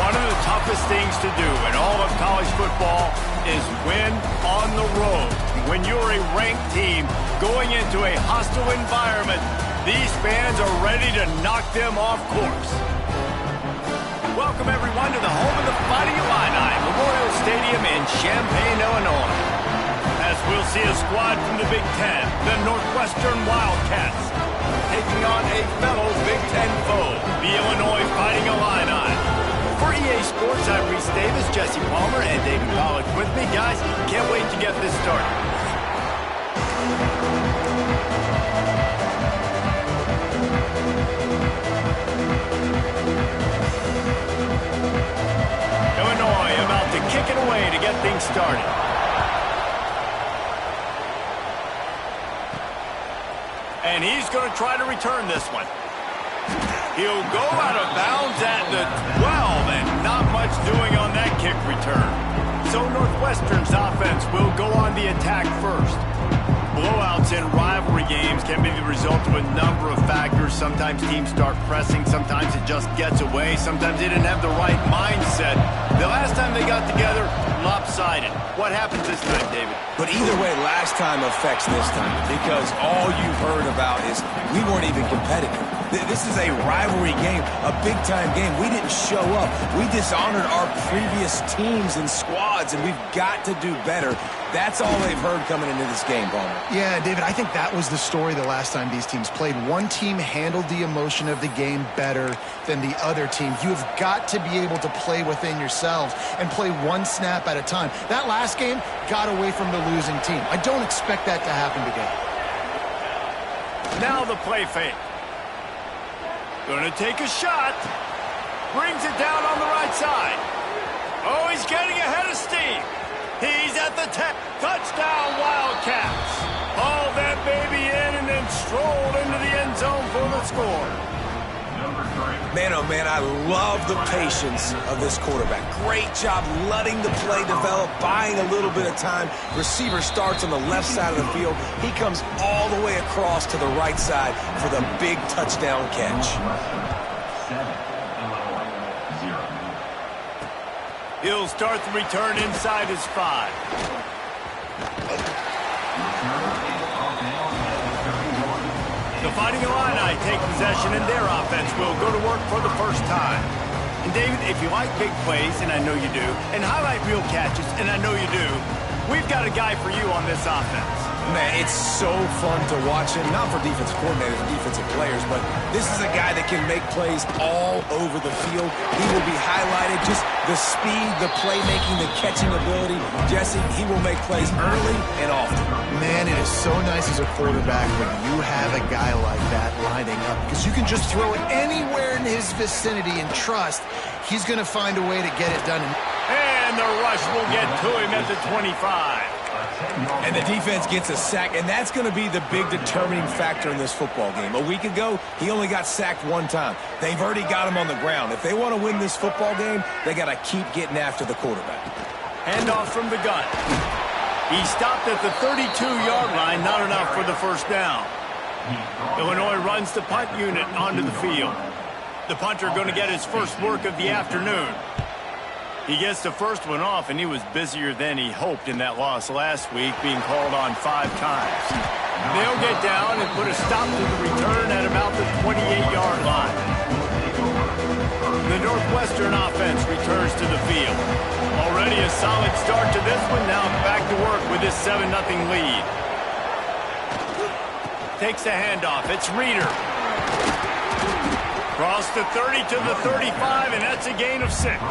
One of the toughest things to do in all of college football is win on the road. When you're a ranked team going into a hostile environment, these fans are ready to knock them off course. Welcome, everyone, to the home of the Fighting Illini, Memorial Stadium in Champaign, Illinois. As we'll see a squad from the Big Ten, the Northwestern Wildcats, taking on a fellow Big Ten foe, the Illinois Fighting Illini. For EA Sports, I'm Reese Davis, Jesse Palmer, and David Pollack with me. Guys, can't wait to get this started. Illinois about to kick it away to get things started. And he's going to try to return this one. He'll go out of bounds at the 12, and not much doing on that kick return. So Northwestern's offense will go on the attack first. Blowouts in rivalry games can be the result of a number of factors. Sometimes teams start pressing, sometimes it just gets away, sometimes they didn't have the right mindset. The last time they got together, lopsided. What happens this time, David? But either way, last time affects this time, because all you've heard about is we weren't even competitive. This is a rivalry game, a big-time game. We didn't show up. We dishonored our previous teams and squads, and we've got to do better. That's all they've heard coming into this game, Palmer. Yeah, David, I think that was the story the last time these teams played. One team handled the emotion of the game better than the other team. You've got to be able to play within yourselves and play one snap at a time. That last game got away from the losing team. I don't expect that to happen today. Now the play fake. Gonna take a shot. Brings it down on the right side. Oh, he's getting ahead of steam. He's at the 10. Touchdown, Wildcats. Haul that baby in and then stroll into the end zone for the score. Man, oh man, I love the patience of this quarterback. Great job letting the play develop, buying a little bit of time. Receiver starts on the left side of the field. He comes all the way across to the right side for the big touchdown catch. He'll start the return inside his 5. The Fighting Illini take possession, and their offense will go to work for the first time. And David, if you like big plays, and I know you do, and highlight real catches, and I know you do, we've got a guy for you on this offense. Man, it's so fun to watch him, not for defensive coordinators and defensive players, but this is a guy that can make plays all over the field. He will be highlighted, just the speed, the playmaking, the catching ability. Jesse, he will make plays early and often. Man, it is so nice as a quarterback when you have a guy like that lining up, because you can just throw it anywhere in his vicinity and trust he's going to find a way to get it done. And the rush will get to him at the 25. And the defense gets a sack, and that's going to be the big determining factor in this football game. A week ago, he only got sacked one time. They've already got him on the ground. If they want to win this football game, they got to keep getting after the quarterback. Handoff from the gun. He stopped at the 32-yard line, not enough for the first down. Illinois runs the punt unit onto the field. The punter going to get his first work of the afternoon. He gets the first one off, and he was busier than he hoped in that loss last week, being called on 5 times. They'll get down and put a stop to the return at about the 28-yard line. The Northwestern offense returns to the field. Already a solid start to this one. Now back to work with this 7-0 lead. Takes the handoff. It's Reeder. Cross the 30 to the 35, and that's a gain of 6.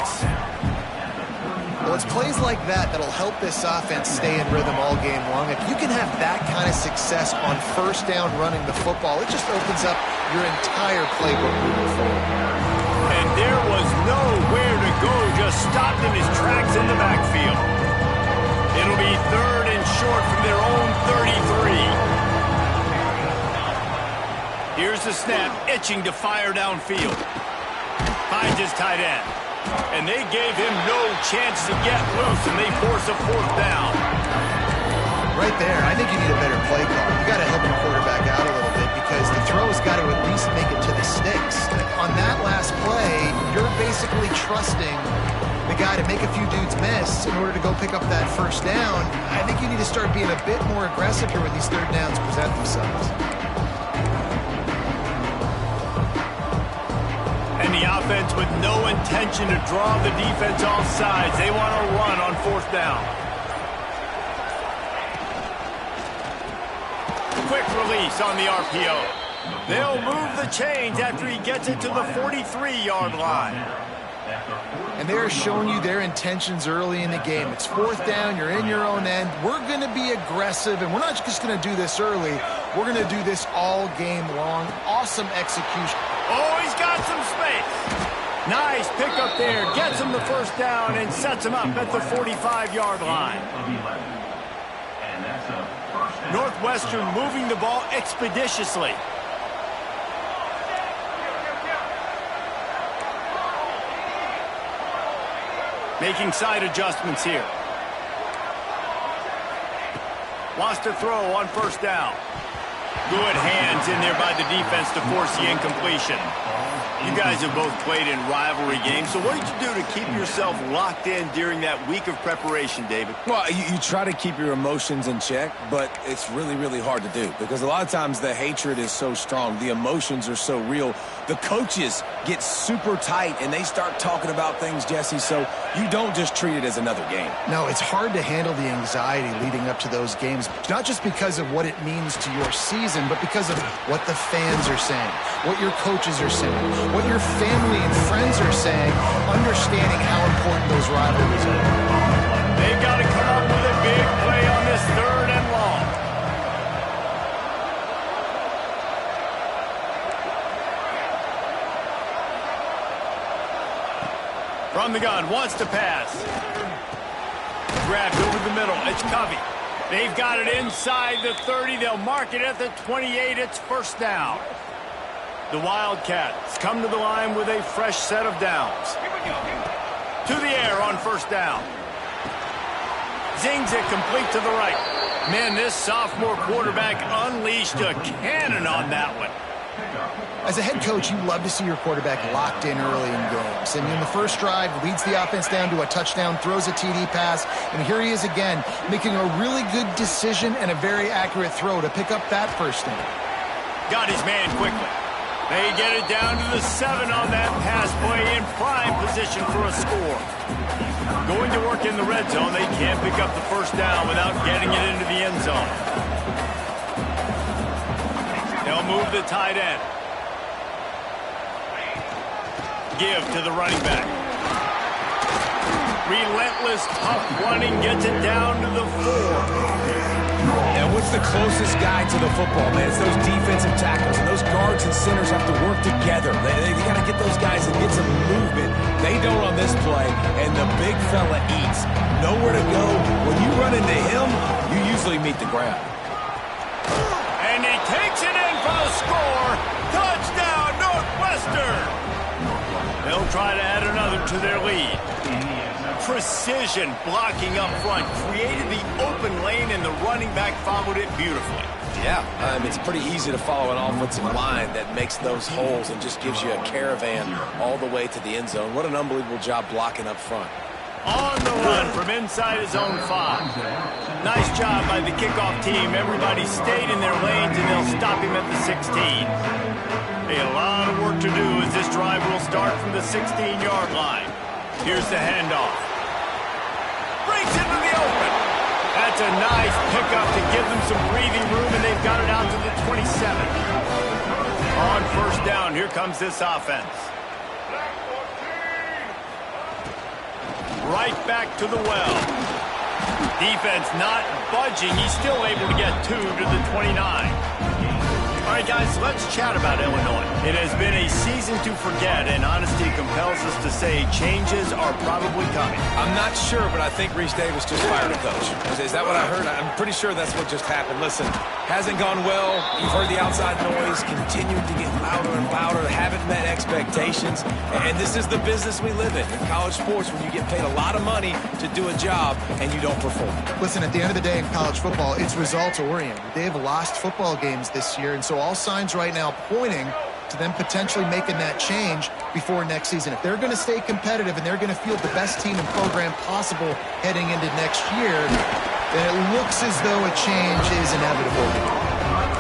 Well, it's plays like that that'll help this offense stay in rhythm all game long. If you can have that kind of success on first down running the football, it just opens up your entire playbook moving forward. And there was nowhere to go, just stopped in his tracks in the backfield. It'll be 3rd and short from their own 33. Here's the snap, itching to fire downfield. Finds his tight end. And they gave him no chance to get loose, and they force a 4th down. Right there, I think you need a better play call. You got to help the quarterback out a little bit, because because the throw's got to at least make it to the sticks. On that last play, you're basically trusting the guy to make a few dudes miss in order to go pick up that first down. I think you need to start being a bit more aggressive here when these third downs present themselves. And the offense with no intention to draw the defense off sides. They want to run on fourth down. Quick release on the RPO. They'll move the chains after he gets it to the 43-yard line. And they're showing you their intentions early in the game. It's fourth down. You're in your own end. We're going to be aggressive, and we're not just going to do this early. We're going to do this all game long. Awesome execution. Oh, he's got some space. Nice pickup there. Gets him the first down and sets him up at the 45-yard line. Northwestern moving the ball expeditiously. Making side adjustments here. Wants to throw on first down. Good hands in there by the defense to force the incompletion. You guys have both played in rivalry games, so what did you do to keep yourself locked in during that week of preparation, David? Well, you try to keep your emotions in check, but it's really, really hard to do because a lot of times the hatred is so strong. The emotions are so real. The coaches get super tight, and they start talking about things, Jesse, so you don't just treat it as another game. No, it's hard to handle the anxiety leading up to those games, not just because of what it means to your season, but because of what the fans are saying, what your coaches are saying, what your family and friends are saying, understanding how important those rivalries are. They've got to come up with a big play on this third and long. From the gun, wants to pass. Grabbed over the middle. It's Covey. They've got it inside the 30. They'll mark it at the 28. It's first down. The Wildcats come to the line with a fresh set of downs. To the air on first down. Zings it complete to the right. Man, this sophomore quarterback unleashed a cannon on that one. As a head coach, you love to see your quarterback locked in early in games. And in the first drive, leads the offense down to a touchdown, throws a TD pass, and here he is again, making a really good decision and a very accurate throw to pick up that first down. Got his man quickly. They get it down to the 7 on that pass play in prime position for a score. Going to work in the red zone, they can't pick up the first down without getting it into the end zone. They'll move the tight end. Give to the running back. Relentless, tough running gets it down to the 4. And what's the closest guy to the football, man? It's those defensive tackles, and those guards and centers have to work together. They got to get those guys and get some movement. They don't on this play, and the big fella eats. Nowhere to go. When you run into him, you usually meet the ground. And he takes it in for the score. Touchdown, Northwestern! They'll try to add another to their lead. Precision blocking up front created the open lane, and the running back followed it beautifully. Yeah, it's pretty easy to follow an offensive line that makes those holes and just gives you a caravan all the way to the end zone. What an unbelievable job blocking up front. On the run from inside his own 5. Nice job by the kickoff team. Everybody stayed in their lanes, and they'll stop him at the 16. Hey, a lot of work to do as this drive will start from the 16-yard line. Here's the handoff. Breaks into the open. That's a nice pickup to give them some breathing room, and they've got it out to the 27. On first down, here comes this offense. Right back to the well. Defense not budging. He's still able to get 2 to the 29. All right, guys, let's chat about Illinois. It has been a season to forget, and honesty compels us to say changes are probably coming. I'm not sure, but I think Reese Davis just fired a coach. Is that what I heard? I'm pretty sure that's what just happened. Listen, hasn't gone well. You've heard the outside noise, continued to get louder and louder, haven't met expectations, and this is the business we live in college sports, when you get paid a lot of money to do a job and you don't perform. Listen, at the end of the day in college football, it's results-oriented. They have lost football games this year, and so all signs right now pointing to them potentially making that change before next season. If they're going to stay competitive and they're going to field the best team and program possible heading into next year, then it looks as though a change is inevitable.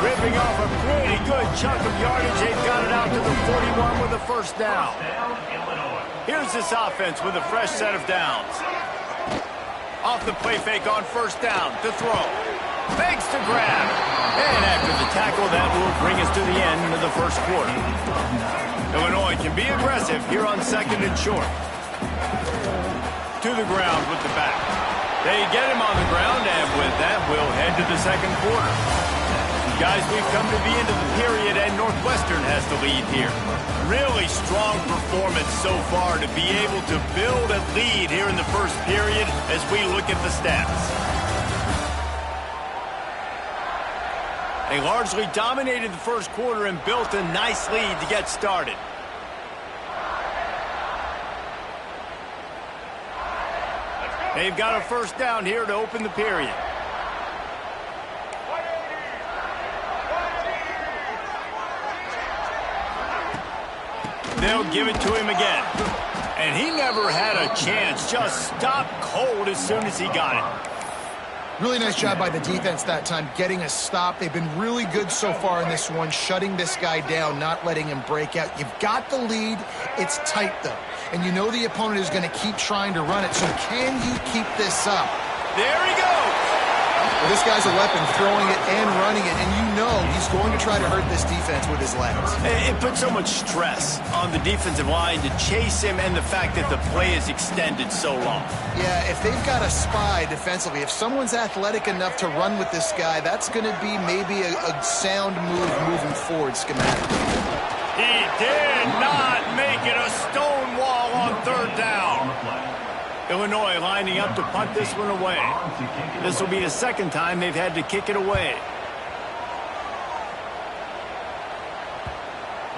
Ripping off a pretty good chunk of yardage. They've got it out to the 41 with a first down. Here's this offense with a fresh set of downs. Off the play fake on first down to throw. Fakes to grab. And after the tackle, that will bring us to the end of the first quarter. Illinois can be aggressive here on second and short. To the ground with the back. They get him on the ground, and with that, we'll head to the second quarter. Guys, we've come to the end of the period, and Northwestern has the lead here. Really strong performance so far to be able to build a lead here in the first period as we look at the stats. They largely dominated the first quarter and built a nice lead to get started. They've got a first down here to open the period. They'll give it to him again. And he never had a chance. Just stopped cold as soon as he got it. Really nice job by the defense that time, getting a stop. They've been really good so far in this one, shutting this guy down, not letting him break out. You've got the lead. It's tight, though. And you know the opponent is going to keep trying to run it. So can you keep this up? There he goes. Well, this guy's a weapon, throwing it and running it, and you know he's going to try to hurt this defense with his legs. It puts so much stress on the defensive line to chase him, and the fact that the play is extended so long. Yeah, if they've got a spy defensively, if someone's athletic enough to run with this guy, that's going to be maybe a sound move moving forward schematically. He did not make it a stone wall on third down. Illinois lining up to punt this one away. This will be the second time they've had to kick it away.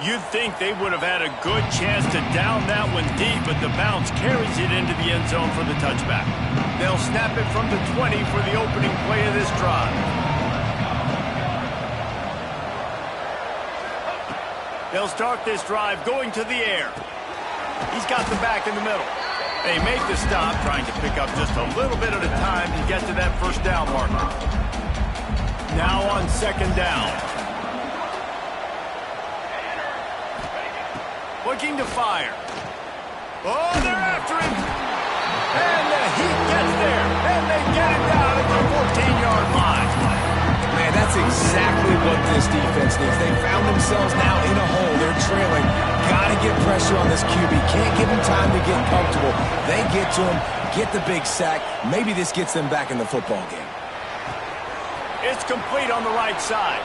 You'd think they would have had a good chance to down that one deep, but the bounce carries it into the end zone for the touchback. They'll snap it from the 20 for the opening play of this drive. They'll start this drive going to the air. He's got the back in the middle. They make the stop, trying to pick up just a little bit at a time to get to that first down marker. Now on second down. Looking to fire. Oh, they're after him. And the Heat gets there. And they get it down at the 14-yard line. Man, that's exactly what this defense needs. They found themselves now in a hole. They're trailing. Got to get pressure on this QB. Can't give him time to get comfortable. They get to him, get the big sack. Maybe this gets them back in the football game. It's complete on the right side.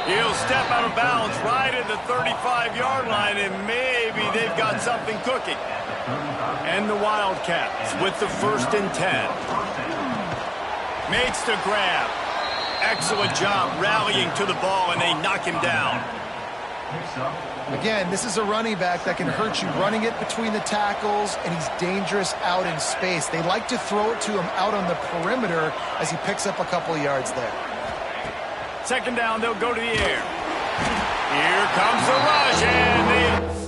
He'll step out of bounds right at the 35-yard line, and maybe they've got something cooking. And the Wildcats with the 1st and 10. Makes the grab. Excellent job rallying to the ball, and they knock him down. Again, this is a running back that can hurt you running it between the tackles, and he's dangerous out in space. They like to throw it to him out on the perimeter as he picks up a couple of yards there. Second down, they'll go to the air. Here comes the rush, and they...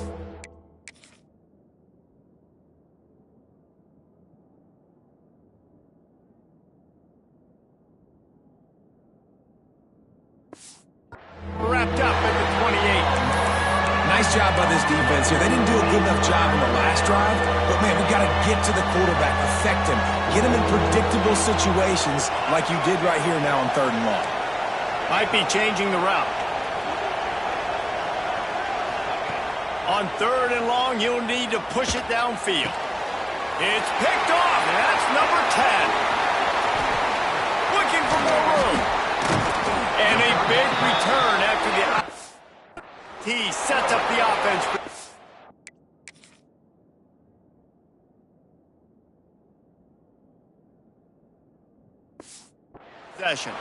wrapped up at the 28. Nice job by this defense here. They didn't do a good enough job in the last drive, but, man, we got to get to the quarterback, affect him, get him in predictable situations like you did right here now on 3rd and long. Might be changing the route. On 3rd and long, you'll need to push it downfield. It's picked off, and that's number 10. Looking for more room. And a big return after the... He sets up the offense. Possession.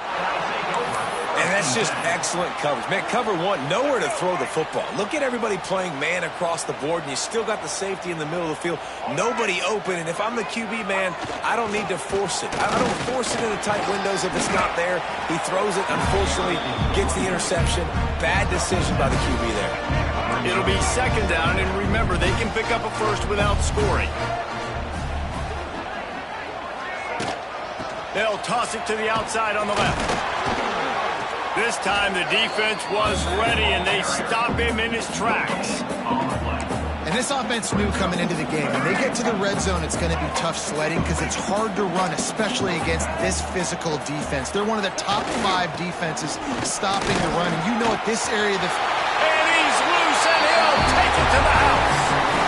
And that's just excellent coverage. Man, cover one, nowhere to throw the football. Look at everybody playing man across the board, and you still got the safety in the middle of the field. Nobody open, and if I'm the QB, man, I don't need to force it. I don't force it in the tight windows if it's not there. He throws it, unfortunately, gets the interception. Bad decision by the QB there. It'll be second down, and remember, they can pick up a first without scoring. They'll toss it to the outside on the left. This time the defense was ready, and they stop him in his tracks. And this offense knew coming into the game. When they get to the red zone, it's going to be tough sledding because it's hard to run, especially against this physical defense. They're one of the top 5 defenses stopping the run. And you know at this area, and he's loose, and he'll take it to the house.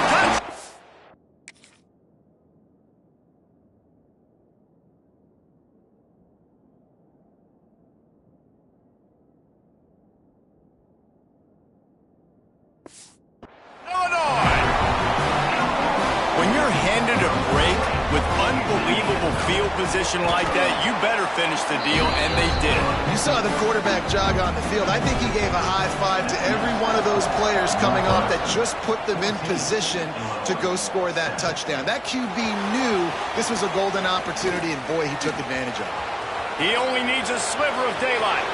Touch. When you're handed a break with unbelievable field position like that, you better finish the deal, and they did. you saw the quarterback jog on the field. I think he gave a high five to every one of those players coming off that just put them in position to go score that touchdown. That QB knew this was a golden opportunity, and boy, he took advantage of it. He only needs a sliver of daylight.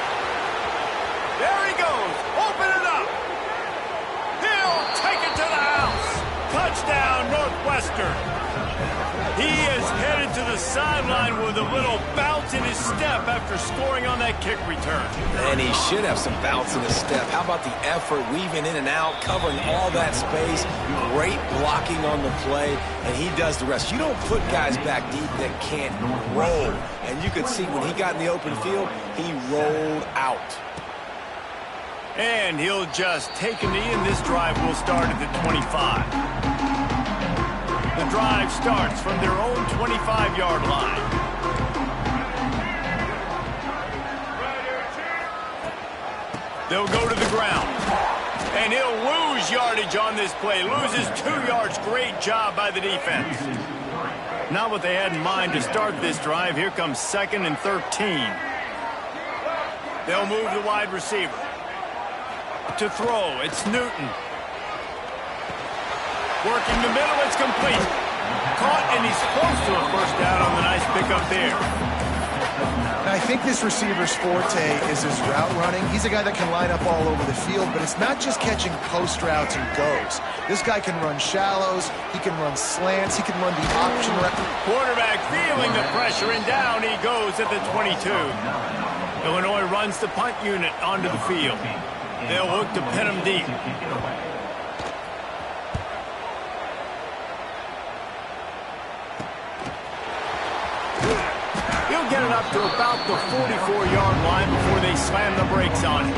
There he goes. Open it up. He'll take it to the house. Touchdown, Northwestern. He is headed to the sideline with a little bounce in his step after scoring on that kick return. And he should have some bounce in his step. How about the effort, weaving in and out, covering all that space, great blocking on the play, and he does the rest. You don't put guys back deep that can't roll. And you could see when he got in the open field, he rolled out. And he'll just take a knee, and this drive will start at the 25. The drive starts from their own 25-yard line. They'll go to the ground. And he'll lose yardage on this play. Loses 2 yards. Great job by the defense. Not what they had in mind to start this drive. Here comes 2nd and 13. They'll move the wide receiver. To throw, it's Newton. Working the middle, it's complete. Caught, and he's close to a first down on the nice pickup there. Now, I think this receiver's forte is his route running. He's a guy that can line up all over the field, but it's not just catching post routes and goes. This guy can run shallows, he can run slants, he can run the option route. Quarterback feeling the pressure, and down he goes at the 22. Illinois runs the punt unit onto the field. They'll look to pin him deep. He'll get it up to about the 44-yard line before they slam the brakes on it.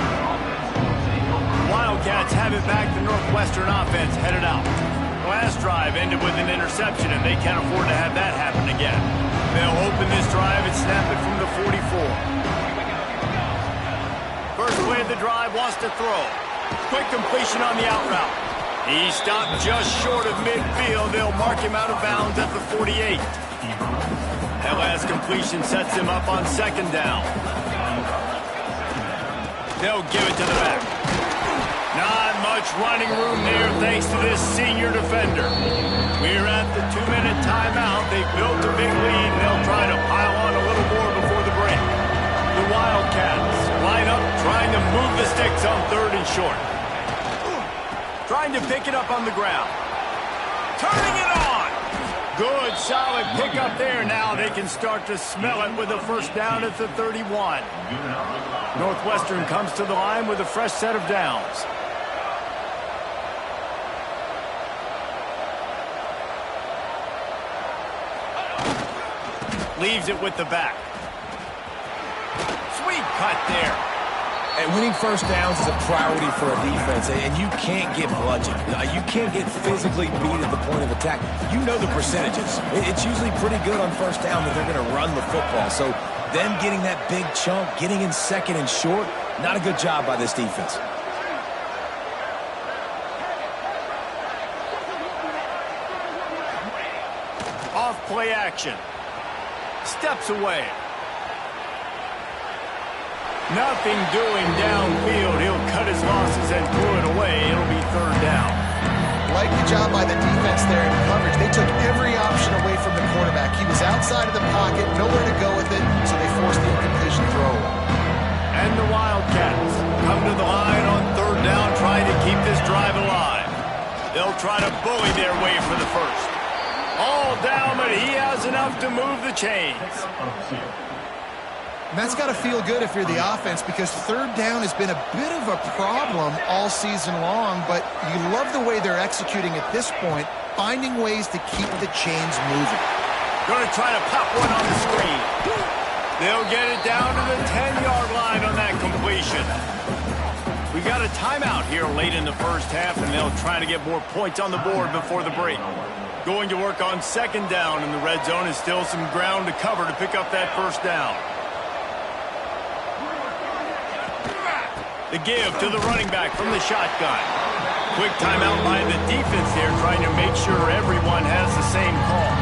Wildcats have it back. The Northwestern offense headed out. The last drive ended with an interception, and they can't afford to have that happen again. They'll open this drive and snap it from the 44. First play of the drive, wants to throw. Quick completion on the out route. He stopped just short of midfield. They'll mark him out of bounds at the 48. That last completion sets him up on 2nd down. They'll give it to the back. Not much running room there thanks to this senior defender. We're at the 2-minute timeout. They've built a big lead, and they'll try to pile on a little more before the break. The Wildcats line up, trying to move the sticks on 3rd and short. Trying to pick it up on the ground. Turning it on. Good, solid pickup there. Now they can start to smell it with a first down at the 31. Northwestern comes to the line with a fresh set of downs. Leaves it with the back. Sweet cut there. And winning first downs is a priority for a defense, and you can't get bludgeoned. You can't get physically beat at the point of attack. You know the percentages. It's usually pretty good on first down that they're going to run the football. So them getting that big chunk, getting in 2nd and short, not a good job by this defense. Off play action. Steps away. Nothing doing downfield. He'll cut his losses and pull it away. It'll be third down. Like the job by the defense there in coverage. They took every option away from the quarterback. He was outside of the pocket, nowhere to go with it, so they forced the incompletion throw. And the Wildcats come to the line on third down, trying to keep this drive alive. They'll try to bully their way for the first. All down, but he has enough to move the chains. And that's got to feel good if you're the offense, because third down has been a bit of a problem all season long, but you love the way they're executing at this point, finding ways to keep the chains moving. Going to try to pop one on the screen. They'll get it down to the 10-yard line on that completion. We got a timeout here late in the first half, and they'll try to get more points on the board before the break. Going to work on second down in the red zone. Is still some ground to cover to pick up that first down. The give to the running back from the shotgun. Quick timeout by the defense there, trying to make sure everyone has the same call.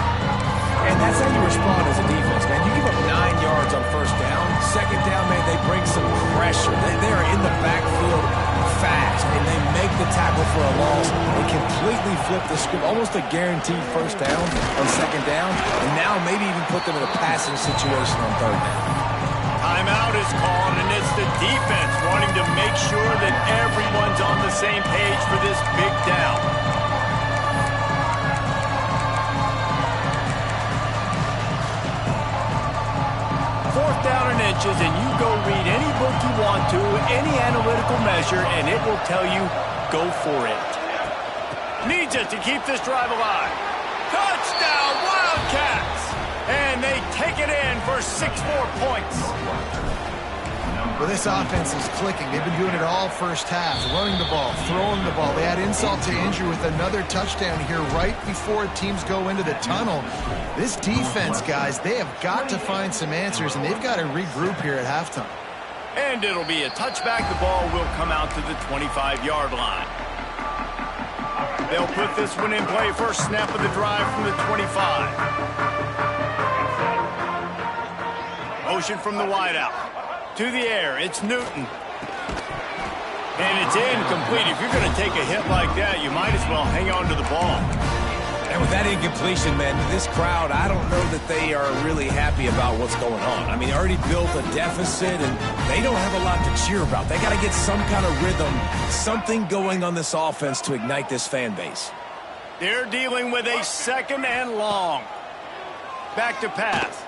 And that's how you respond as a defense, man. You give up 9 yards on first down. Second down, man, they bring some pressure. They are in the backfield fast, and they make the tackle for a loss. They completely flip the script, almost a guaranteed first down on second down, and now maybe even put them in a passing situation on third down. Timeout is called, and it's the defense wanting to make sure that everyone's on the same page for this big down. Fourth down and inches, and you go read any book you want to, any analytical measure, and it will tell you, go for it. Needs it to keep this drive alive. Touchdown, Wildcats! And they take it in for 6 more points. Well, this offense is clicking. They've been doing it all first half, running the ball, throwing the ball. They had insult to injury with another touchdown here right before teams go into the tunnel. This defense, guys, they have got to find some answers, and they've got to regroup here at halftime. And it'll be a touchback. The ball will come out to the 25-yard line. They'll put this one in play. First snap of the drive from the 25. Motion from the wideout. To the air, it's Newton. And it's incomplete. If you're going to take a hit like that, you might as well hang on to the ball. And with that incompletion, man, this crowd, I don't know that they are really happy about what's going on. I mean, they already built a deficit, and they don't have a lot to cheer about. They got to get some kind of rhythm, something going on this offense to ignite this fan base. They're dealing with a second and long. Back to pass.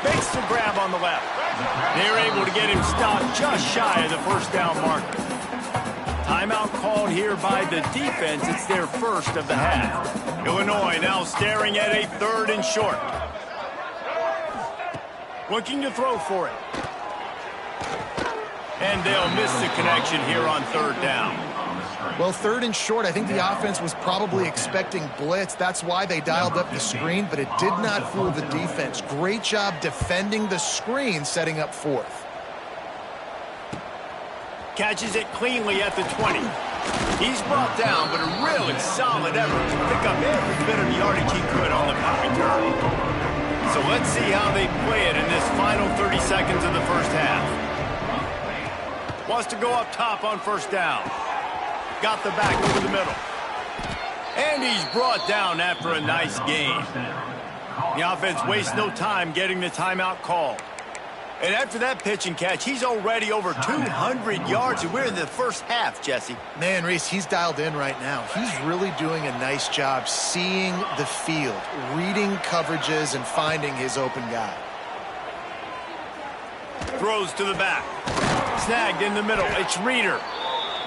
Makes the grab on the left. They're able to get him stopped just shy of the first down marker. Timeout called here by the defense. It's their first of the half. Illinois now staring at a third and short. Looking to throw for it. And they'll miss the connection here on third down. Well, third and short, I think the offense was probably expecting blitz. That's why they dialed up the screen, but it did not fool the defense. Great job defending the screen, setting up fourth. Catches it cleanly at the 20. He's brought down, but a really solid effort to pick up every bit of yardage he could on the punt return. So let's see how they play it in this final 30 seconds of the first half. Wants to go up top on first down. Got the back over the middle. And he's brought down after a nice gain. The offense wastes no time getting the timeout called. And after that pitch and catch, he's already over 200 yards, and we're in the first half, Jesse. Man, Reese, he's dialed in right now. He's really doing a nice job seeing the field, reading coverages, and finding his open guy. Throws to the back. Snagged in the middle. It's Reeder.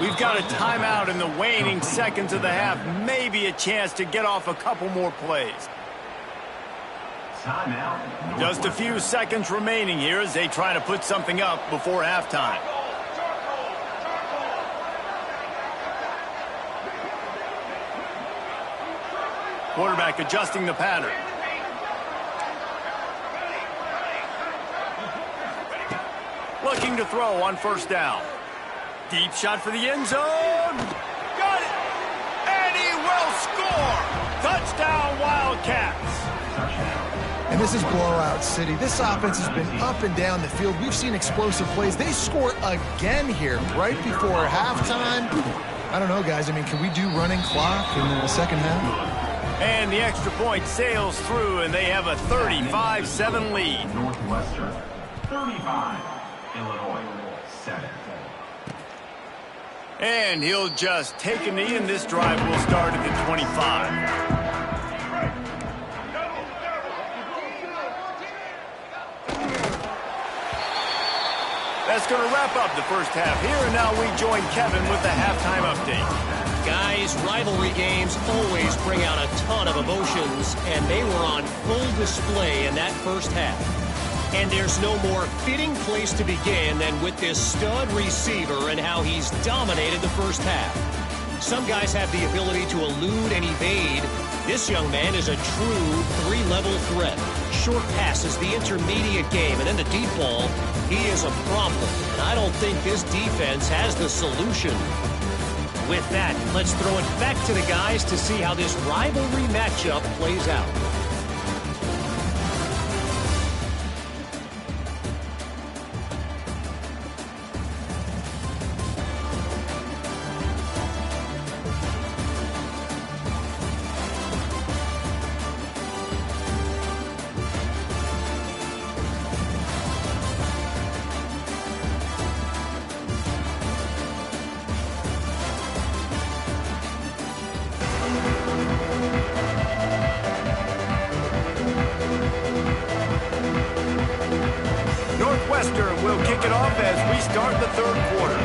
We've got a timeout in the waning seconds of the half. Maybe a chance to get off a couple more plays. Just a few seconds remaining here as they try to put something up before halftime. Quarterback adjusting the pattern. Looking to throw on first down. Deep shot for the end zone. Got it. And he will score. Touchdown, Wildcats. And this is blowout city. This offense has been up and down the field. We've seen explosive plays. They score again here right before halftime. I don't know, guys. I mean, can we do running clock in the second half? And the extra point sails through, and they have a 35-7 lead. Northwestern, 35. Illinois, 7. And he'll just take a knee, and this drive will start at the 25. That's going to wrap up the first half here, and now we join Kevin with the halftime update. Guys, rivalry games always bring out a ton of emotions, and they were on full display in that first half. And there's no more fitting place to begin than with this stud receiver and how he's dominated the first half. Some guys have the ability to elude and evade. This young man is a true three-level threat. Short passes, the intermediate game, and then the deep ball. He is a problem, and I don't think this defense has the solution. With that, let's throw it back to the guys to see how this rivalry matchup plays out. Northwestern will kick it off as we start the third quarter.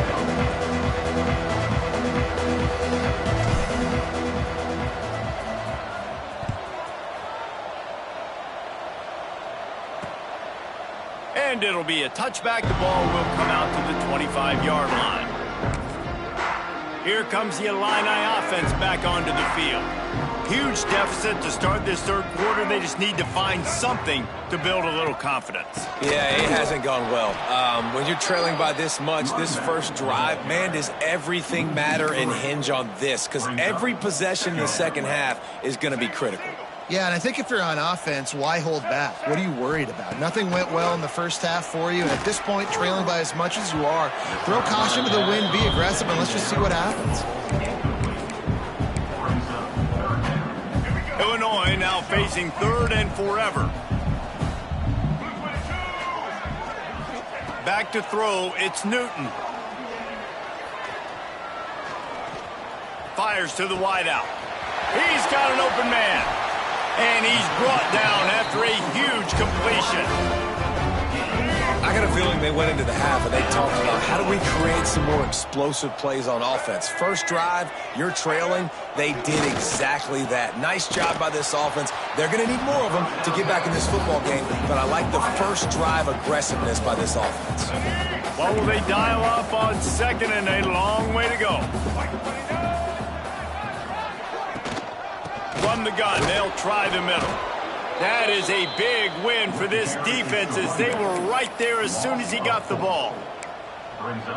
And it'll be a touchback. The ball will come out to the 25-yard line. Here comes the Illini offense back onto the field. Huge deficit to start this third quarter. They just need to find something to build a little confidence. Yeah, it hasn't gone well. When you're trailing by this much, this first drive, man, does everything matter and hinge on this? Because every possession in the second half is going to be critical. Yeah, and I think if you're on offense, why hold back? What are you worried about? Nothing went well in the first half for you, and at this point, trailing by as much as you are, throw caution to the wind, be aggressive, and let's just see what happens. Illinois now facing third and forever. Back to throw, it's Newton. Fires to the wideout. He's got an open man. And he's brought down after a huge completion. I got a feeling they went into the half and they talked about how do we create some more explosive plays on offense. First drive, you're trailing. They did exactly that. Nice job by this offense. They're going to need more of them to get back in this football game, but I like the first drive aggressiveness by this offense. Well, will they dial up on second and a long way to go? Run the gun. They'll try the middle. That is a big win for this defense as they were right there as soon as he got the ball.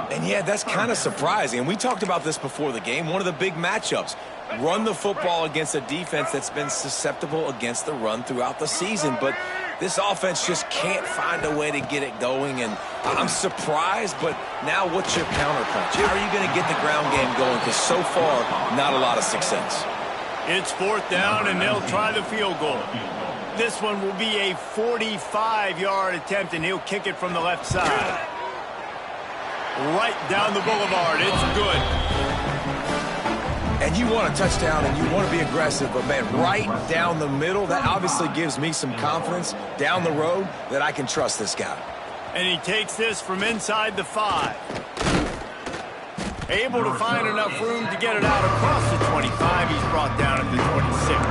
And yeah, that's kind of surprising. And we talked about this before the game. One of the big matchups. Run the football against a defense that's been susceptible against the run throughout the season. But this offense just can't find a way to get it going. And I'm surprised, but now what's your counterpunch? How are you going to get the ground game going? Because so far, not a lot of success. It's fourth down, and they'll try the field goal. This one will be a 45-yard attempt, and he'll kick it from the left side. Right down the boulevard. It's good. And you want a touchdown, and you want to be aggressive, but, man, right down the middle, that obviously gives me some confidence down the road that I can trust this guy. And he takes this from inside the 5. Able to find enough room to get it out across the 25. He's brought down at the 26.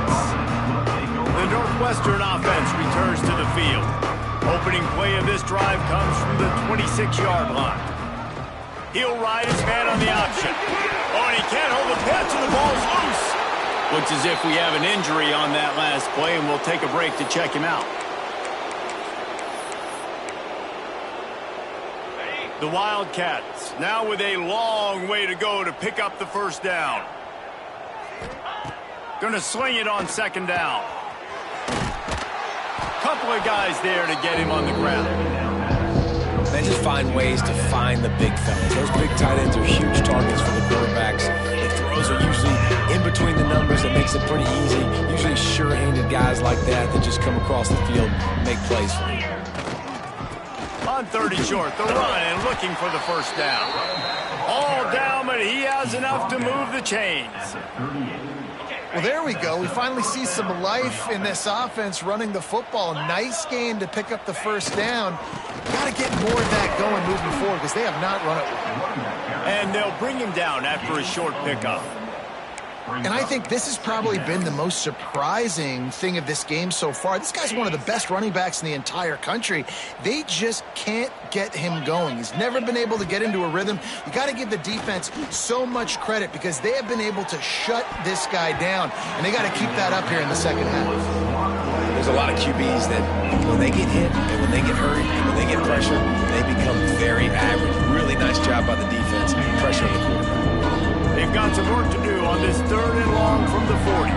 The Northwestern offense returns to the field. Opening play of this drive comes from the 26-yard line. He'll ride his man on the option. Oh, and he can't hold the pitch, and the ball's loose. Looks as if we have an injury on that last play, and we'll take a break to check him out. The Wildcats now with a long way to go to pick up the first down. Going to sling it on second down. couple of guys there to get him on the ground. They just find ways to find the big fellas. Those big tight ends are huge targets for the quarterbacks. The throws are usually in between the numbers. That makes it pretty easy. Usually sure-handed guys like that just come across the field and make plays for you. On 30 short, the run and looking for the first down. All down, but he has enough to move the chains. Well, there we go. We finally see some life in this offense running the football. Nice game to pick up the first down. Got to get more of that going moving forward because they have not run it. And they'll bring him down after a short pickup. And I think this has probably been the most surprising thing of this game so far. This guy's one of the best running backs in the entire country. They just can't get him going. He's never been able to get into a rhythm. You got to give the defense so much credit because they have been able to shut this guy down, and they got to keep that up here in the second half. There's a lot of QBs that when they get hit and when they get hurt and when they get pressure, they become very average. Really nice job by the defense pressuring the quarterback. They've got some work to do on this 3rd and long from the 40.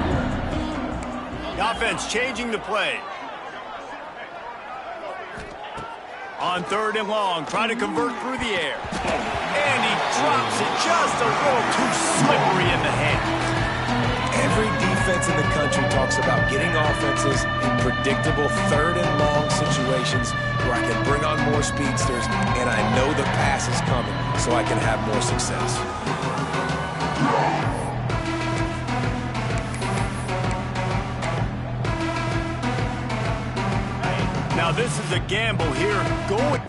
The offense changing the play. On 3rd and long, trying to convert through the air. And he drops it just a little too slippery in the hand. Every defense in the country talks about getting offenses in predictable 3rd and long situations where I can bring on more speedsters and I know the pass is coming so I can have more success. Now this is a gamble here. Going.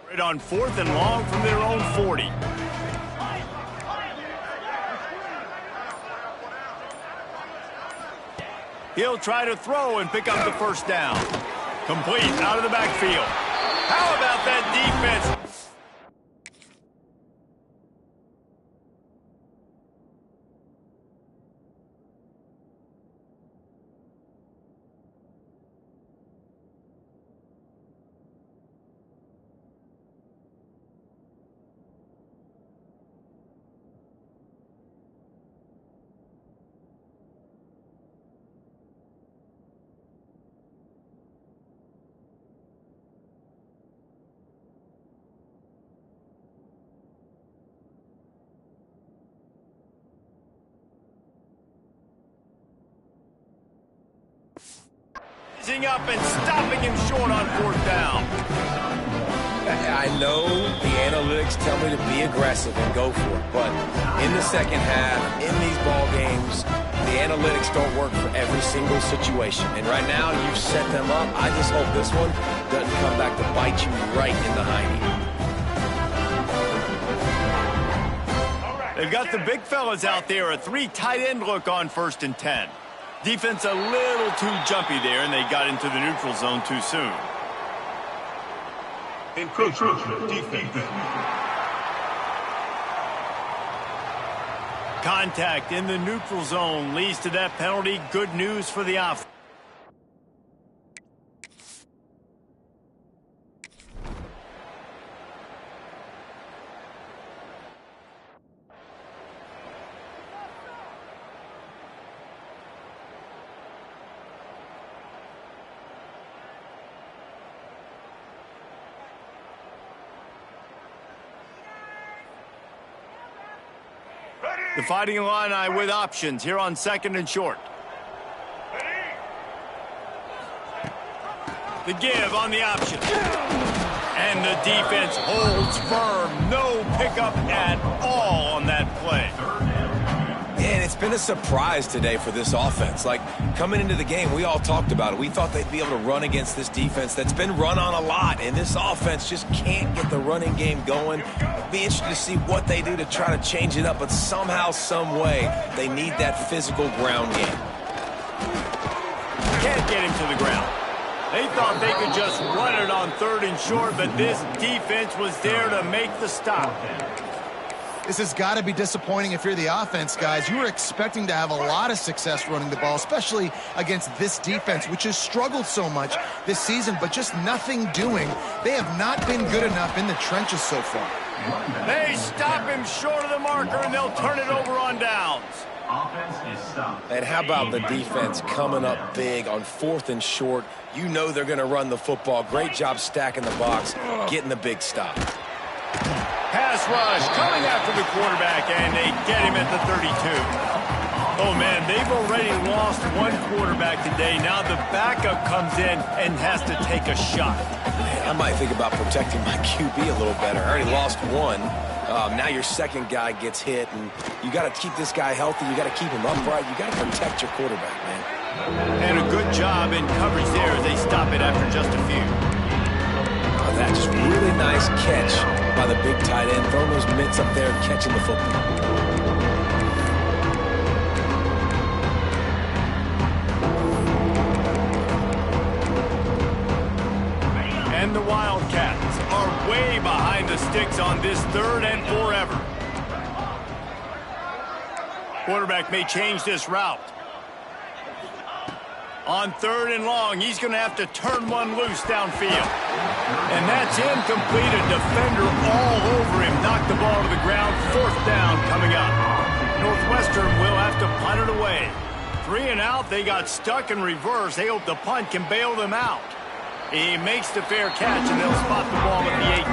Right on 4th and long from their own 40. He'll try to throw and pick up the first down. Complete out of the backfield. How about that defense? Up and stopping him short on 4th down. I know the analytics tell me to be aggressive and go for it, but in the second half, in these ball games, the analytics don't work for every single situation. And right now, you've set them up. I just hope this one doesn't come back to bite you right in the hiney. They've got the big fellas out there, a 3 tight end look on 1st and 10. Defense a little too jumpy there, and they got into the neutral zone too soon. Encroachment defense. Contact in the neutral zone leads to that penalty. Good news for the offense. The Fighting Illini with options here on 2nd and short. The give on the option. And the defense holds firm. No pickup at all on that play. And it's been a surprise today for this offense. Like, coming into the game, we all talked about it. We thought they'd be able to run against this defense that's been run on a lot, and this offense just can't get the running game going. It'll be interesting to see what they do to try to change it up, but somehow, some way, they need that physical ground game. Can't get him to the ground. They thought they could just run it on 3rd and short, but this defense was there to make the stop. This has got to be disappointing if you're the offense, guys. You were expecting to have a lot of success running the ball, especially against this defense, which has struggled so much this season, but just nothing doing. They have not been good enough in the trenches so far. They stop him short of the marker, and they'll turn it over on downs. And how about the defense coming up big on 4th and short? You know they're going to run the football. Great job stacking the box, getting the big stop. Pass rush coming after the quarterback, and they get him at the 32. Oh, man, they've already lost one quarterback today. Now the backup comes in and has to take a shot. Man, I might think about protecting my QB a little better. I already lost one. Now your second guy gets hit, and you got to keep this guy healthy. You got to keep him upright. You got to protect your quarterback, man. And a good job in coverage there as they stop it after just a few. Oh, that just really nice catch by the big tight end. Throwing those mitts up there and catching the football. And the Wildcats are way behind the sticks on this 3rd and forever. Quarterback may change this route. On 3rd and long, he's going to have to turn one loose downfield. And that's incomplete. A defender all over him. Knocked the ball to the ground. 4th down coming up. Northwestern will have to punt it away. 3 and out. They got stuck in reverse. They hope the punt can bail them out. He makes the fair catch, and they'll spot the ball at the 18.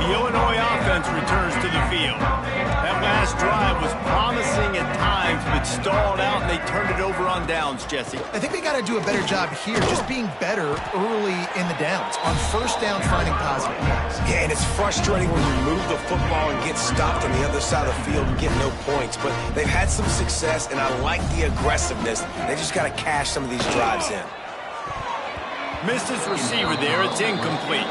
The Illinois offense returns to the field. That last drive was promising at times, but stalled out, and they turned it over on downs, Jesse. I think they got to do a better job here, just being better early in the downs. On 1st down, finding positive plays. Yeah, and it's frustrating when you move the football and get stopped on the other side of the field and get no points. But they've had some success, and I like the aggressiveness. They just got to cash some of these drives in. Missed his receiver there. It's incomplete.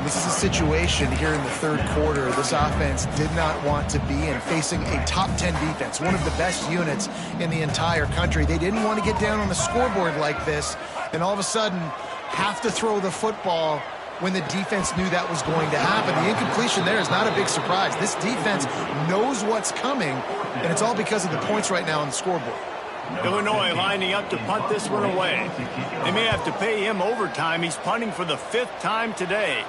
This is a situation here in the 3rd quarter this offense did not want to be in, facing a top 10 defense, one of the best units in the entire country. They didn't want to get down on the scoreboard like this and all of a sudden have to throw the football when the defense knew that was going to happen. The incompletion there is not a big surprise. This defense knows what's coming, and it's all because of the points right now on the scoreboard. Illinois lining up to punt this one away. They may have to pay him overtime. He's punting for the 5th time today.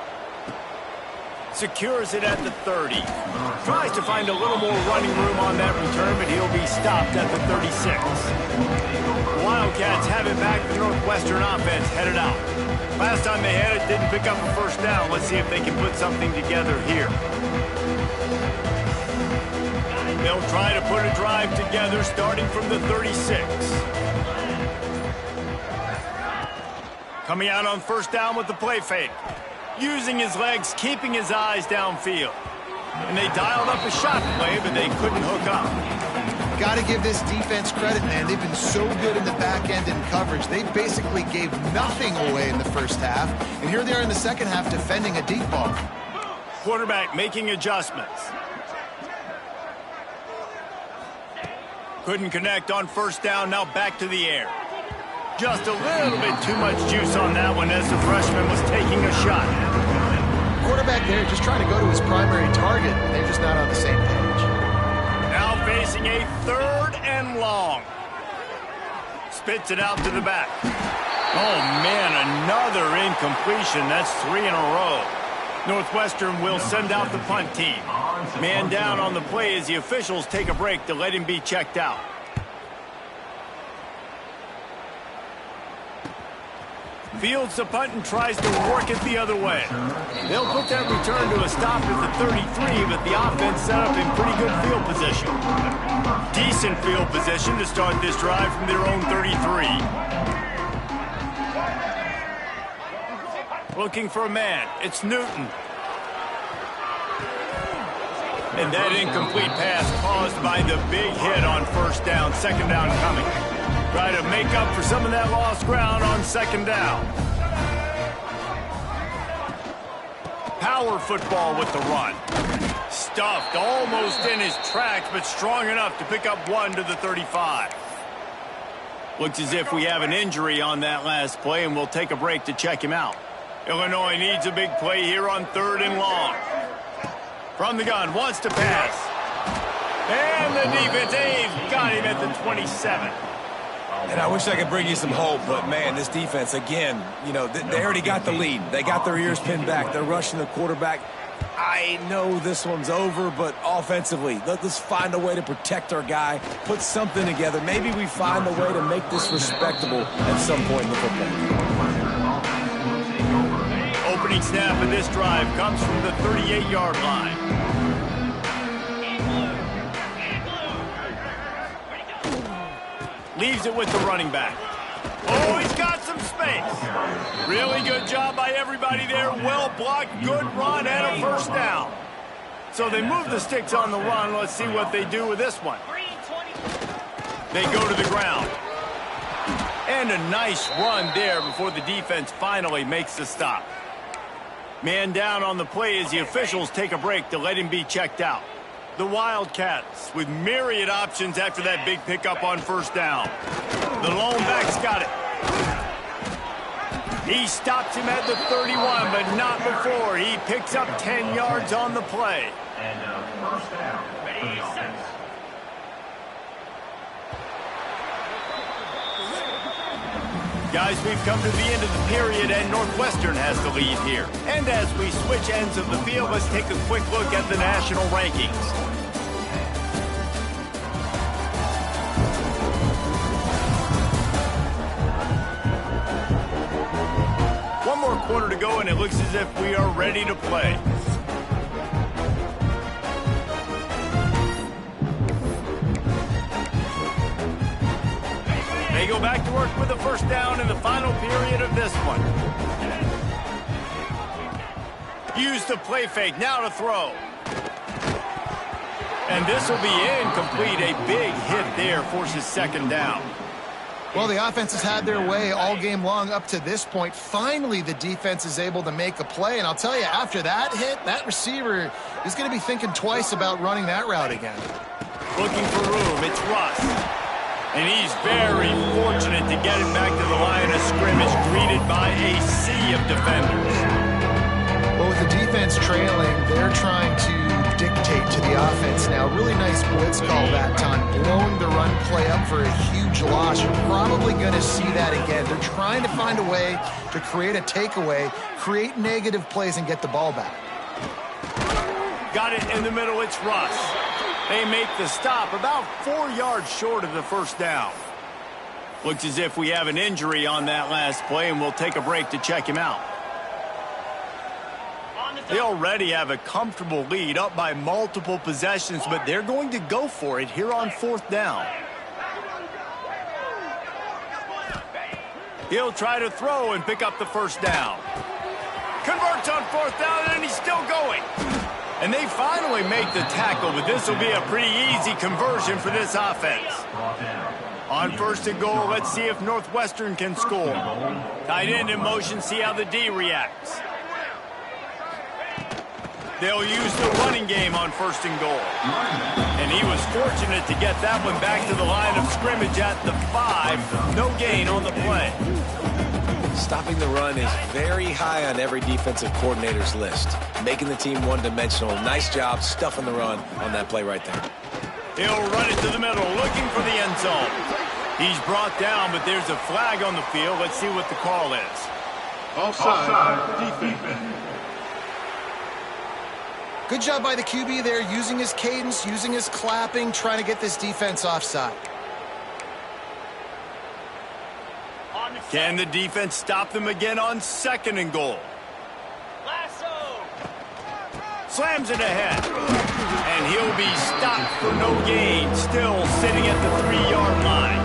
Secures it at the 30. Tries to find a little more running room on that return, but he'll be stopped at the 36. The Wildcats have it back. The Northwestern offense headed out. Last time they had it, didn't pick up a 1st down. Let's see if they can put something together here. They'll try to put a drive together starting from the 36. Coming out on 1st down with the play fake. Using his legs, keeping his eyes downfield. And they dialed up a shot play, but they couldn't hook up. Got to give this defense credit, man. They've been so good in the back end in coverage. They basically gave nothing away in the 1st half. And here they are in the 2nd half defending a deep ball. Quarterback making adjustments. Couldn't connect on 1st down, now back to the air. Just a little bit too much juice on that one as the freshman was taking a shot. Quarterback there just trying to go to his primary target. They're just not on the same page. Now facing a 3rd and long. Spits it out to the back. Oh, man, another incompletion. That's 3 in a row. Northwestern will send out the punt team. Man down on the play as the officials take a break to let him be checked out. Fields the punt and tries to work it the other way. They'll put that return to a stop at the 33, but the offense set up in pretty good field position. Decent field position to start this drive from their own 33. Looking for a man. It's Newton. And that incomplete pass caused by the big hit on 1st down. 2nd down coming. Try to make up for some of that lost ground on 2nd down. Power football with the run. Stuffed almost in his tracks, but strong enough to pick up 1 to the 35. Looks as if we have an injury on that last play, and we'll take a break to check him out. Illinois needs a big play here on 3rd and long. From the gun, wants to pass. And the defense, they've got him at the 27. And I wish I could bring you some hope, but, man, this defense, again, you know, they already got the lead. They got their ears pinned back. They're rushing the quarterback. I know this one's over, but offensively, let's find a way to protect our guy, put something together. Maybe we find a way to make this respectable at some point in the football game. Opening snap of this drive comes from the 38-yard line. Leaves it with the running back. Oh, he's got some space. Really good job by everybody there. Well blocked, good run, and a first down. So they move the sticks on the run. Let's see what they do with this one. They go to the ground. And a nice run there before the defense finally makes the stop. Man down on the play as the officials take a break to let him be checked out. The Wildcats with myriad options after that big pickup on first down. The lone back's got it. He stops him at the 31, but not before. He picks up 10 yards on the play. And first down for the offense. Guys, we've come to the end of the period, and Northwestern has the lead here. And as we switch ends of the field, let's take a quick look at the national rankings. One more quarter to go, and it looks as if we are ready to play. They go back to work with a first down in the final period of this one. Use the play fake, now to throw. And this will be incomplete. A big hit there forces second down. Well, the offense has had their way all game long up to this point. Finally, the defense is able to make a play. And I'll tell you, after that hit, that receiver is going to be thinking twice about running that route again. Looking for room. It's Russ. And he's very fortunate to get it back to the line of scrimmage, greeted by a sea of defenders. Well, with the defense trailing, they're trying to dictate to the offense now. Really nice blitz call that time, blowing the run play up for a huge loss. You're probably going to see that again. They're trying to find a way to create a takeaway, create negative plays, and get the ball back. Got it in the middle. It's Russ. They make the stop about 4 yards short of the first down. Looks as if we have an injury on that last play, and we'll take a break to check him out. They already have a comfortable lead, up by multiple possessions, but they're going to go for it here on fourth down. He'll try to throw and pick up the first down. Converts on fourth down, and he's still going. And they finally make the tackle, but this will be a pretty easy conversion for this offense. On first and goal, let's see if Northwestern can score. Tight end in motion, see how the D reacts. They'll use the running game on first and goal. And he was fortunate to get that one back to the line of scrimmage at the 5. No gain on the play. Stopping the run is very high on every defensive coordinator's list. Making the team one-dimensional. Nice job stuffing the run on that play right there. He'll run it to the middle, looking for the end zone. He's brought down, but there's a flag on the field. Let's see what the call is. Offside, defense. Good job by the QB there, using his cadence, using his clapping, trying to get this defense offside. Can the defense stop them again on second and goal? Slams it ahead. And he'll be stopped for no gain, still sitting at the 3-yard line.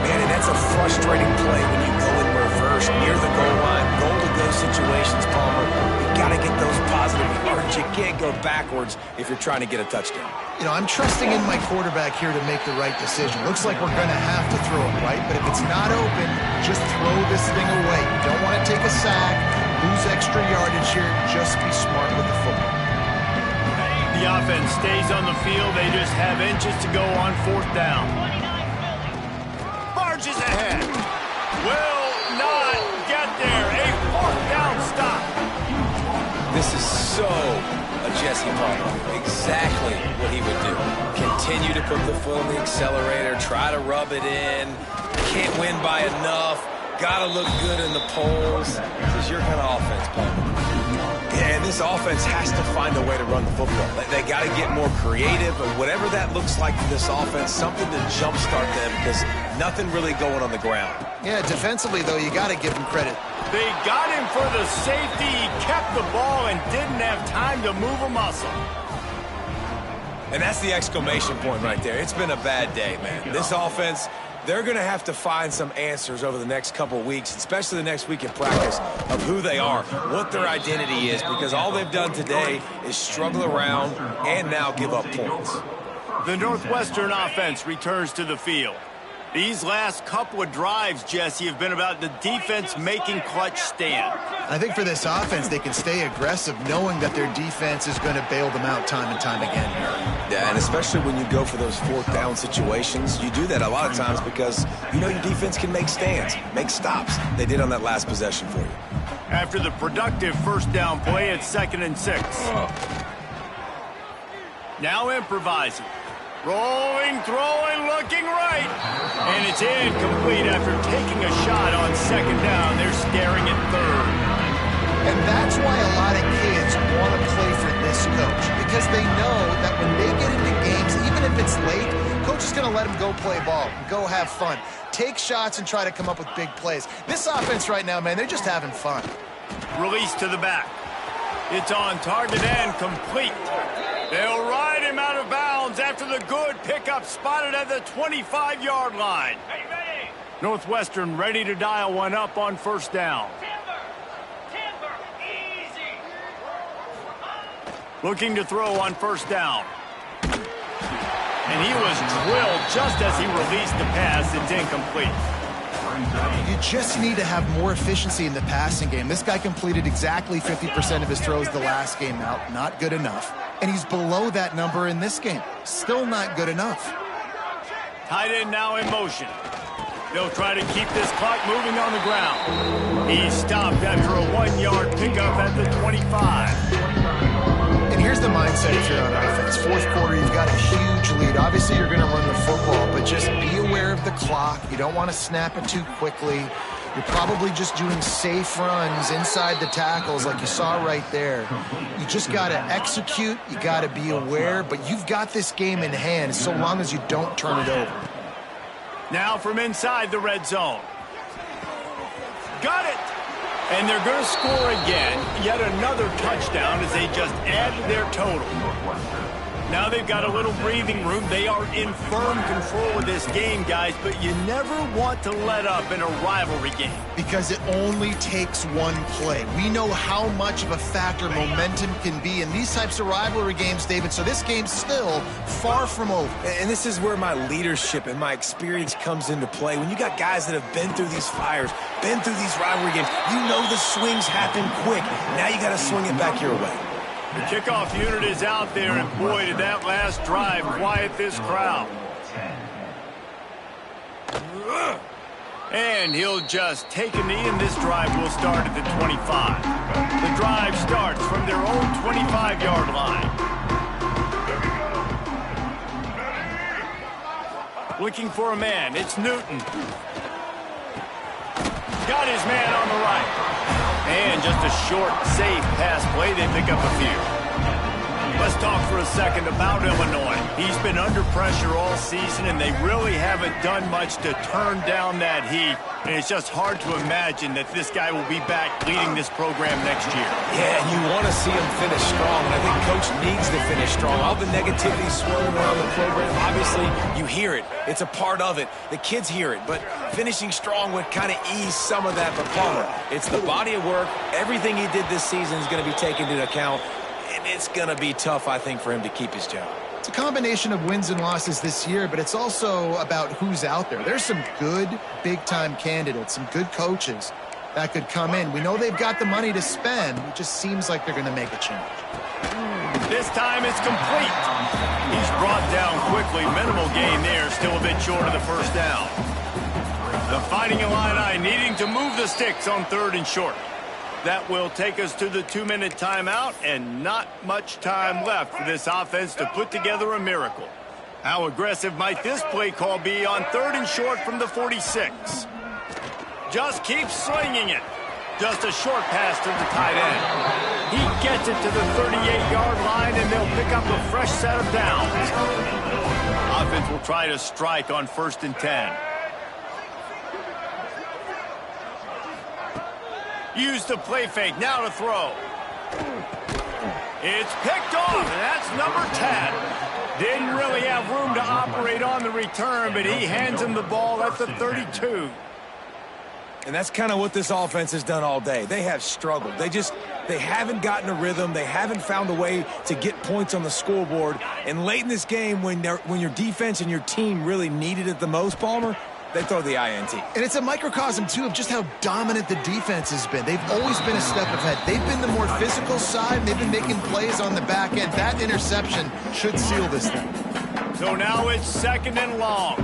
Man, and that's a frustrating play when you go in reverse near the goal line. Goal-to-go situations, Palmer. You got to get those positive yards. You can't go backwards if you're trying to get a touchdown. You know, I'm trusting in my quarterback here to make the right decision. Looks like we're going to have to throw it, right? But if it's not open, just throw this thing away. You don't want to take a sack, lose extra yardage here. Just be smart with the football. The offense stays on the field. They just have inches to go on fourth down. Barges ahead. Will not get there. A fourth down stop. This is so a Jesse Palmer. Exactly what he would do. Continue to put the foot on the accelerator, try to rub it in. Can't win by enough. Got to look good in the polls. This is your kind of offense, Palmer. Yeah, and this offense has to find a way to run the football. They got to get more creative, but whatever that looks like for this offense, something to jumpstart them because nothing really going on the ground. Yeah, defensively, though, you got to give him credit. They got him for the safety. He kept the ball and didn't have time to move a muscle. And that's the exclamation point right there. It's been a bad day, man. This offense, they're going to have to find some answers over the next couple weeks, especially the next week in practice, of who they are, what their identity is, because all they've done today is struggle around and now give up points. The Northwestern offense returns to the field. These last couple of drives, Jesse, have been about the defense making clutch stand. I think for this offense, they can stay aggressive knowing that their defense is going to bail them out time and time again. Yeah, and especially when you go for those fourth down situations, you do that a lot of times because you know your defense can make stands, make stops. They did on that last possession for you. After the productive first down play, it's 2nd and 6. Now improvising. Rolling, throwing, looking right. And it's incomplete after taking a shot on 2nd down. They're staring at 3rd. And that's why a lot of kids want to play for this coach, because they know that when they get into games, even if it's late, coach is going to let them go play ball, go have fun, take shots and try to come up with big plays. This offense right now, man, they're just having fun. Release to the back. It's on target and complete. They'll ride him out of bounds after the good pickup spotted at the 25-yard line. Northwestern ready to dial one up on 1st down. Looking to throw on 1st down. And he was drilled just as he released the pass. It's incomplete. You just need to have more efficiency in the passing game. This guy completed exactly 50% of his throws the last game out. Not good enough. And he's below that number in this game. Still not good enough. Tight end now in motion. They'll try to keep this clock moving on the ground. He stopped after a 1-yard pickup at the 25. And here's the mindset if you're on offense. 4th quarter, you've got a huge lead. Obviously, you're going to run the football, but just be aware of the clock. You don't want to snap it too quickly. You're probably just doing safe runs inside the tackles like you saw right there. You just got to execute. You got to be aware, but you've got this game in hand so long as you don't turn it over. Now from inside the red zone. Got it! And they're going to score again. Yet another touchdown as they just added their total. Now they've got a little breathing room. They are in firm control of this game, guys, but you never want to let up in a rivalry game. Because it only takes one play. We know how much of a factor momentum can be in these types of rivalry games, David, so this game's still far from over. And this is where my leadership and my experience comes into play. When you got guys that have been through these fires, been through these rivalry games, you know the swings happen quick. Now you got to swing it back your way. The kickoff unit is out there, and boy, did that last drive quiet this crowd. And he'll just take a knee, and this drive will start at the 25. The drive starts from their own 25-yard line. Looking for a man, it's Newton. Got his man on the right. And just a short, safe pass play. They pick up a few. Let's talk for a second about Illinois. He's been under pressure all season, and they really haven't done much to turn down that heat. And it's just hard to imagine that this guy will be back leading this program next year. Yeah, and you want to see him finish strong, and I think Coach needs to finish strong. All the negativity swirling around the program, obviously, you hear it. It's a part of it. The kids hear it, but finishing strong would kind of ease some of that. But Palmer, it's the body of work. Everything he did this season is going to be taken into account, and it's going to be tough, I think, for him to keep his job. It's a combination of wins and losses this year, but it's also about who's out there. There's some good big-time candidates, some good coaches that could come in. We know they've got the money to spend. It just seems like they're going to make a change. This time it's complete. He's brought down quickly. Minimal gain there, still a bit short of the first down. The Fighting Illini needing to move the sticks on 3rd and short. That will take us to the 2-minute timeout, and not much time left for this offense to put together a miracle. How aggressive might this play call be on 3rd and short from the 46? Just keeps slinging it. Just a short pass to the tight end. He gets it to the 38-yard line, and they'll pick up a fresh set of downs. Offense will try to strike on 1st and 10. Use the play fake, now to throw. It's picked off, and that's number 10. Didn't really have room to operate on the return, but he hands him the ball at the 32. And that's kind of what this offense has done all day. They have struggled. They haven't gotten a rhythm. They haven't found a way to get points on the scoreboard. And late in this game, when your defense and your team really needed it the most, Palmer, they throw the INT. And it's a microcosm, too, of just how dominant the defense has been. They've always been a step ahead. They've been the more physical side. They've been making plays on the back end. That interception should seal this thing. So now it's 2nd and long.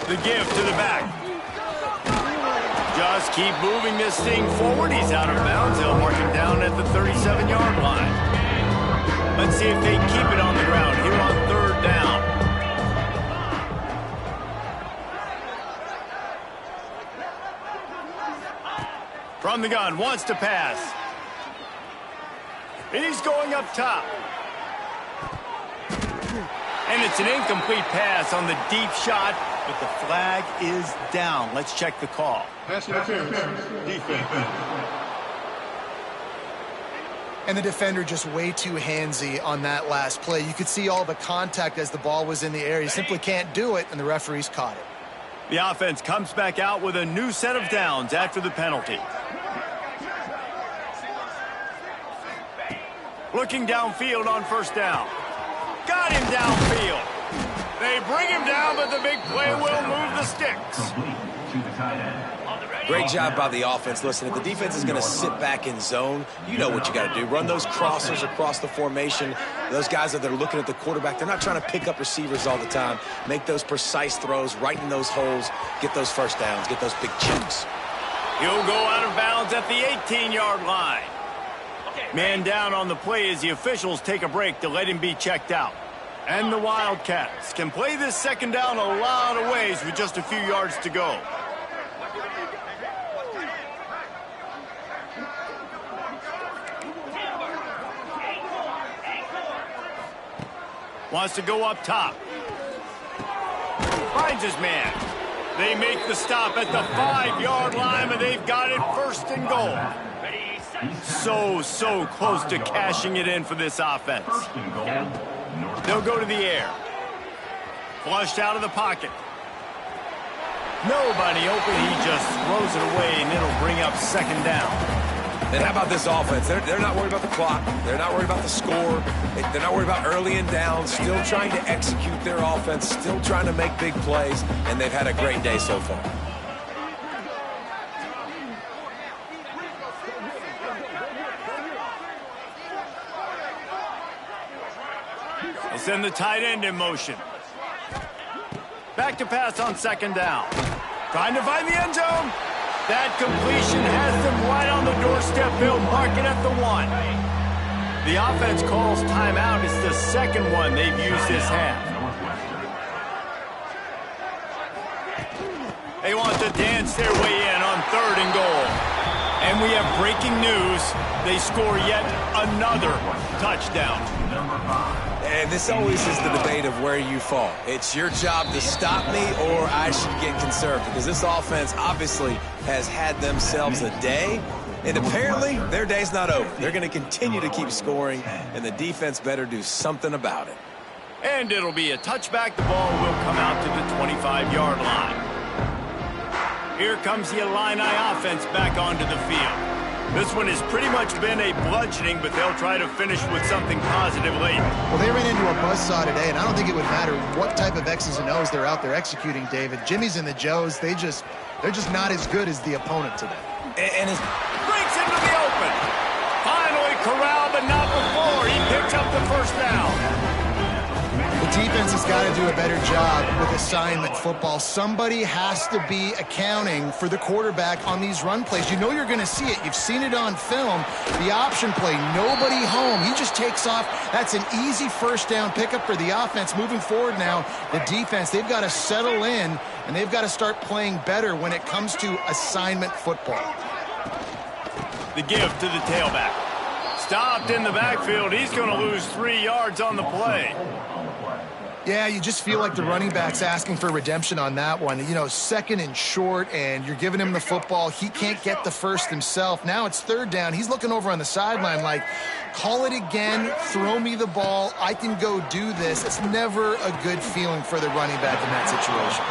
The give to the back. Just keep moving this thing forward. He's out of bounds. They'll mark him down at the 37-yard line. Let's see if they keep it on the ground here on 3rd down. From the gun, wants to pass. He's going up top. And it's an incomplete pass on the deep shot, but the flag is down. Let's check the call. Pass interference. Defense. And the defender just way too handsy on that last play. You could see all the contact as the ball was in the air. He simply can't do it, and the referees caught it. The offense comes back out with a new set of downs after the penalty. Looking downfield on 1st down. Got him downfield. They bring him down, but the big play will move the sticks. Great job by the offense. Listen, if the defense is going to sit back in zone, you know what you got to do. Run those crossers across the formation. Those guys that are looking at the quarterback, they're not trying to pick up receivers all the time. Make those precise throws right in those holes. Get those 1st downs. Get those big chunks. He'll go out of bounds at the 18-yard line. Man down on the play as the officials take a break to let him be checked out. And the Wildcats can play this 2nd down a lot of ways with just a few yards to go. Wants to go up top. Finds his man. They make the stop at the 5-yard line, and they've got it 1st and goal. So close to cashing it in for this offense. They'll go to the air. Flushed out of the pocket. Nobody open. He just throws it away, and it'll bring up 2nd down. And how about this offense? They're not worried about the clock. They're not worried about the score. They're not worried about early and down. Still trying to execute their offense. Still trying to make big plays. And they've had a great day so far. They send the tight end in motion. Back to pass on 2nd down. Trying to find the end zone. That completion has them right on the doorstep. They'll mark it at the 1. The offense calls timeout. It's the 2nd one they've used this half. They want to dance their way in on 3rd and goal. And we have breaking news. They score yet another touchdown. And this always is the debate of where you fall. It's your job to stop me, or I should get conserved, because this offense obviously has had themselves a day, and apparently their day's not over. They're going to continue to keep scoring, and the defense better do something about it. And it'll be a touchback. The ball will come out to the 25-yard line. Here comes the Illini offense back onto the field. This one has pretty much been a bludgeoning, but they'll try to finish with something positive late. Well, they ran into a buzzsaw today, and I don't think it would matter what type of X's and O's they're out there executing, David. Jimmy's and the Joes, they're just not as good as the opponent today. And it's breaks into the open. Finally corralled, but not before. He picks up the 1st down. But defense has got to do a better job with assignment football. Somebody has to be accounting for the quarterback on these run plays. You know you're going to see it. You've seen it on film. The option play, nobody home. He just takes off. That's an easy first down pickup for the offense. Moving forward now, the defense, they've got to settle in, and they've got to start playing better when it comes to assignment football. The give to the tailback. Stopped in the backfield. He's going to lose 3 yards on the play. Yeah, you just feel like the running back's asking for redemption on that one. You know, second and short, and you're giving him the football. He can't get the first himself. Now it's third down. He's looking over on the sideline like, call it again, throw me the ball, I can go do this. It's never a good feeling for the running back in that situation.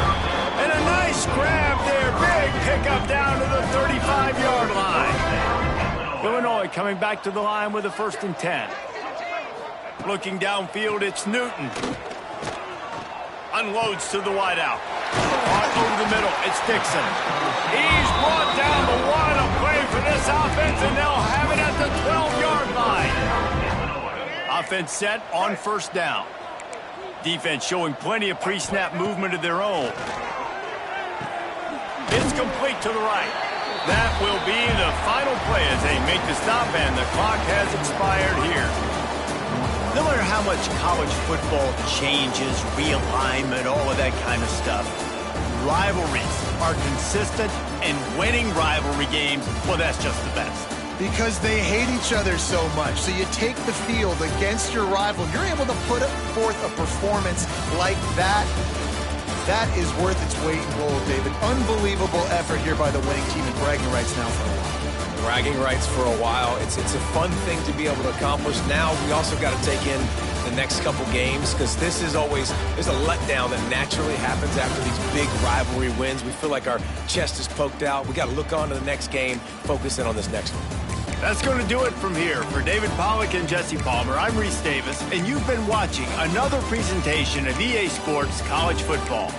And a nice grab there. Big pickup down to the 35-yard line. Illinois coming back to the line with a 1st and 10. Looking downfield, it's Newton. Unloads to the wideout. Over the middle, it's Dixon. He's brought down the one. A play for this offense, and they'll have it at the 12-yard line. Offense set on 1st down. Defense showing plenty of pre-snap movement of their own. It's complete to the right. That will be the final play as they make the stop, and the clock has expired here. No matter how much college football changes, realignment, all of that kind of stuff, rivalries are consistent, and winning rivalry games, well, that's just the best. Because they hate each other so much. So you take the field against your rival. You're able to put forth a performance like that. That is worth its weight in gold, David. Unbelievable effort here by the winning team, and bragging rights now for a while. Bragging rights for a while. It's a fun thing to be able to accomplish. Now we also got to take in the next couple games, because this is always, there's a letdown that naturally happens after these big rivalry wins. We feel like our chest is poked out. We got to look on to the next game, focus in on this next one. That's going to do it from here. For David Pollack and Jesse Palmer, I'm Reese Davis, and you've been watching another presentation of EA Sports College Football.